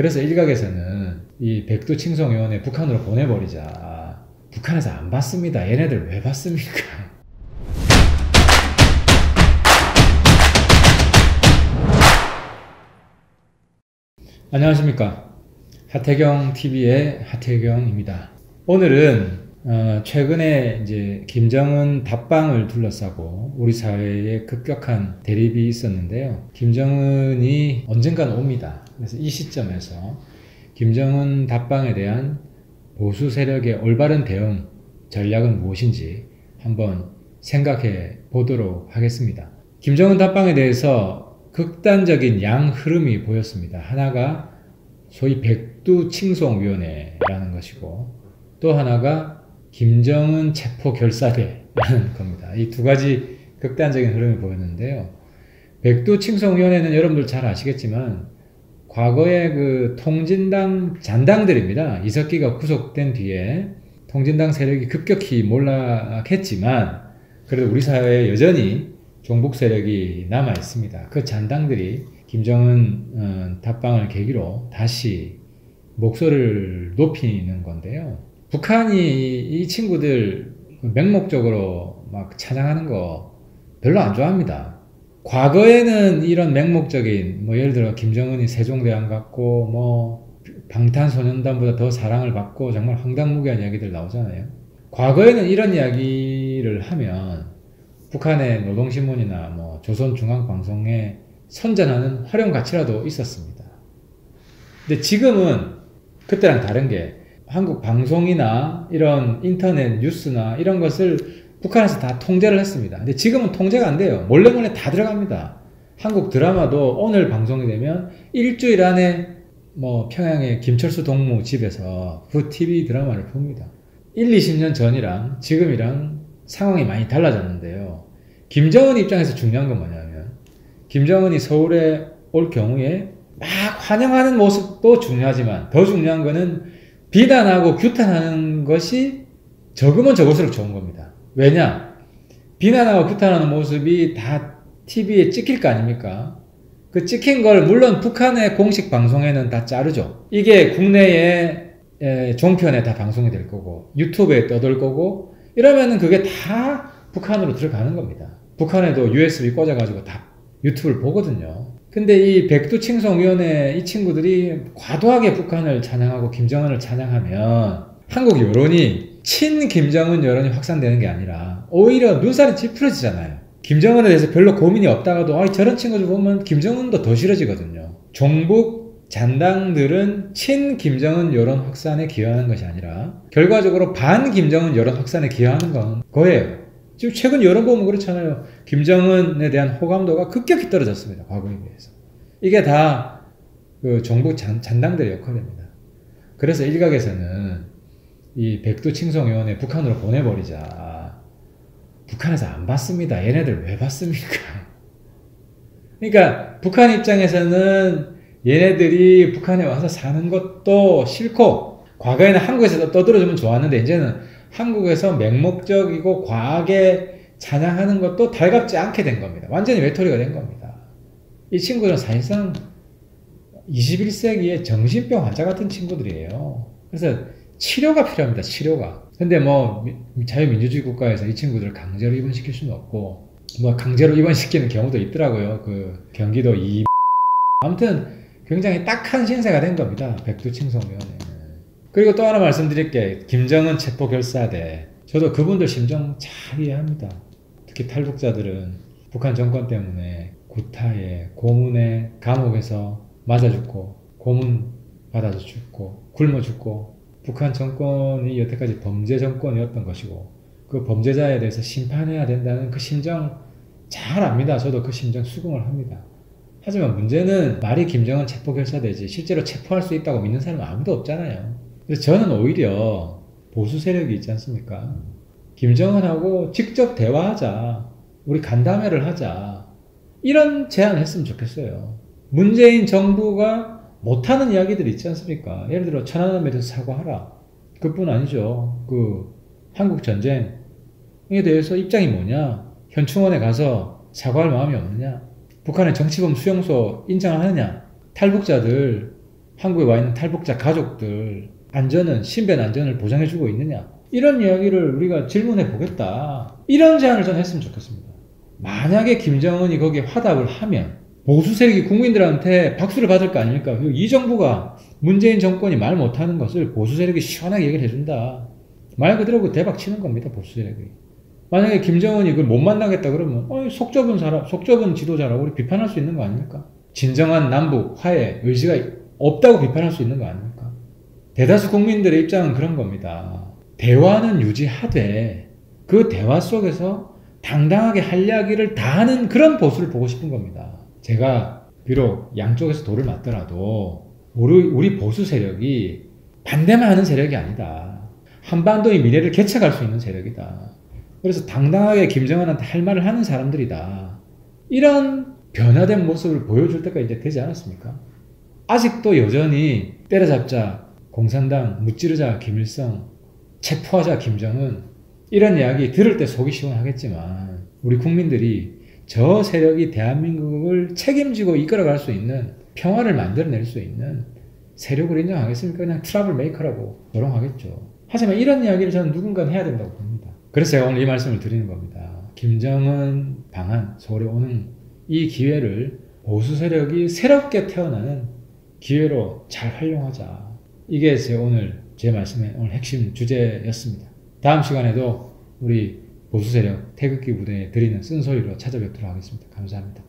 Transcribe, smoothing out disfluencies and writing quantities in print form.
그래서 일각에서는 이 백두칭송위원회 북한으로 보내버리자. 북한에서 안 받습니다. 얘네들 왜 받습니까? 안녕하십니까. 하태경TV의 하태경입니다. 오늘은 최근에 이제 김정은 답방을 둘러싸고 우리 사회에 급격한 대립이 있었는데요. 김정은이 언젠가는 옵니다. 그래서 이 시점에서 김정은 답방에 대한 보수 세력의 올바른 대응 전략은 무엇인지 한번 생각해 보도록 하겠습니다. 김정은 답방에 대해서 극단적인 양 흐름이 보였습니다. 하나가 소위 백두칭송위원회라는 것이고, 또 하나가 김정은 체포결사대라는 겁니다. 이 두 가지 극단적인 흐름이 보였는데요. 백두칭송위원회는 여러분들 잘 아시겠지만 과거에 그 통진당 잔당들입니다. 이석기가 구속된 뒤에 통진당 세력이 급격히 몰락했지만 그래도 우리 사회에 여전히 종북 세력이 남아 있습니다. 그 잔당들이 김정은 답방을 계기로 다시 목소리를 높이는 건데요. 북한이 이 친구들 맹목적으로 막 찬양하는 거 별로 안 좋아합니다. 과거에는 이런 맹목적인 예를 들어 김정은이 세종대왕 같고 방탄소년단보다 더 사랑을 받고 정말 황당무계한 이야기들 나오잖아요. 과거에는 이런 이야기를 하면 북한의 노동신문이나 조선중앙방송에 선전하는 활용 가치라도 있었습니다. 근데 지금은 그때랑 다른 게 한국 방송이나 이런 인터넷 뉴스나 이런 것을 북한에서 다 통제를 했습니다. 근데 지금은 통제가 안 돼요. 몰래 다 들어갑니다. 한국 드라마도 오늘 방송이 되면 일주일 안에 평양의 김철수 동무 집에서 그 TV 드라마를 봅니다. 20년 전이랑 지금이랑 상황이 많이 달라졌는데요. 김정은 입장에서 중요한 건 뭐냐면 김정은이 서울에 올 경우에 막 환영하는 모습도 중요하지만 더 중요한 거는 비난하고 규탄하는 것이 적으면 적을수록 좋은 겁니다. 왜냐? 비난하고 규탄하는 모습이 다 TV에 찍힐 거 아닙니까? 그 찍힌 걸 물론 북한의 공식 방송에는 다 자르죠. 이게 국내에 종편에 다 방송이 될 거고 유튜브에 떠돌 거고 이러면은 그게 다 북한으로 들어가는 겁니다. 북한에도 USB 꽂아가지고 다 유튜브를 보거든요. 근데 이 백두칭송위원회 이 친구들이 과도하게 북한을 찬양하고 김정은을 찬양하면 한국 여론이 친김정은 여론이 확산되는 게 아니라 오히려 눈살이 찌푸려지잖아요. 김정은에 대해서 별로 고민이 없다가도 저런 친구들 보면 김정은도 더 싫어지거든요. 종북 잔당들은 친김정은 여론 확산에 기여하는 것이 아니라 결과적으로 반김정은 여론 확산에 기여하는 건 거예요. 지금 최근 여론 보면 그렇잖아요. 김정은에 대한 호감도가 급격히 떨어졌습니다. 과거에 비해서. 이게 다 그 종북 잔당들의 역할입니다. 그래서 일각에서는 이 백두칭송위원회 북한으로 보내버리자. 북한에서 안 받습니다. 얘네들 왜 받습니까? 그러니까 북한 입장에서는 얘네들이 북한에 와서 사는 것도 싫고 과거에는 한국에서 떠들어주면 좋았는데 이제는 한국에서 맹목적이고 과하게 찬양하는 것도 달갑지 않게 된 겁니다. 완전히 외톨이가 된 겁니다. 이 친구들은 사실상 21세기의 정신병 환자 같은 친구들이에요. 그래서 치료가 필요합니다. 치료가. 근데 자유민주주의 국가에서 이 친구들을 강제로 입원시킬 수는 없고 강제로 입원시키는 경우도 있더라고요. 그 경기도 아무튼 굉장히 딱한 신세가 된 겁니다. 백두칭송위원회는. 그리고 또 하나 말씀드릴게. 김정은 체포결사대. 저도 그분들 심정 잘 이해합니다. 특히 탈북자들은 북한 정권 때문에 구타에, 고문에, 감옥에서 맞아 죽고, 고문 받아서 죽고, 굶어 죽고, 북한 정권이 여태까지 범죄 정권이었던 것이고, 그 범죄자에 대해서 심판해야 된다는 그 심정 잘 압니다. 저도 그 심정 수긍을 합니다. 하지만 문제는 말이 김정은 체포결사대지 실제로 체포할 수 있다고 믿는 사람은 아무도 없잖아요. 그래서 저는 오히려 보수 세력이 있지 않습니까? 김정은하고 직접 대화하자. 우리 간담회를 하자. 이런 제안을 했으면 좋겠어요. 문재인 정부가 못하는 이야기들이 있지 않습니까? 예를 들어 천안함에 대해서 사과하라. 그뿐 아니죠. 한국 전쟁에 대해서 입장이 뭐냐? 현충원에 가서 사과할 마음이 없느냐? 북한의 정치범 수용소 인정하느냐? 탈북자들 한국에 와 있는 탈북자 가족들 안전은, 신변 안전을 보장해주고 있느냐, 이런 이야기를 우리가 질문해 보겠다, 이런 제안을 저는 했으면 좋겠습니다. 만약에 김정은이 거기에 화답을 하면 보수 세력이 국민들한테 박수를 받을 거 아닙니까? 이 정부가, 문재인 정권이 말 못하는 것을 보수 세력이 시원하게 얘기를 해준다. 말 그대로 그 대박 치는 겁니다, 보수 세력이. 만약에 김정은이 그걸 못 만나겠다 그러면 속 좁은 사람, 속 좁은 지도자라고 우리 비판할 수 있는 거 아닙니까? 진정한 남북 화해 의지가 없다고 비판할 수 있는 거 아닙니까? 대다수 국민들의 입장은 그런 겁니다. 대화는 유지하되 그 대화 속에서 당당하게 할 이야기를 다 하는 그런 보수를 보고 싶은 겁니다. 제가 비록 양쪽에서 돌을 맞더라도 우리 보수 세력이 반대만 하는 세력이 아니다. 한반도의 미래를 개척할 수 있는 세력이다. 그래서 당당하게 김정은한테 할 말을 하는 사람들이다. 이런 변화된 모습을 보여줄 때가 이제 되지 않았습니까? 아직도 여전히 때려잡자 공산당, 무찌르자 김일성, 체포하자 김정은, 이런 이야기 들을 때 속이 시원하겠지만 우리 국민들이 저 세력이 대한민국을 책임지고 이끌어갈 수 있는, 평화를 만들어낼 수 있는 세력을 인정하겠습니까? 그냥 트러블 메이커라고 조롱하겠죠. 하지만 이런 이야기를 저는 누군가는 해야 된다고 봅니다. 그래서 제가 오늘 이 말씀을 드리는 겁니다. 김정은 방한, 서울에 오는 이 기회를 보수 세력이 새롭게 태어나는 기회로 잘 활용하자. 이게 제 말씀의 오늘 핵심 주제였습니다. 다음 시간에도 우리 보수 세력 태극기 부대에 드리는 쓴소리로 찾아뵙도록 하겠습니다. 감사합니다.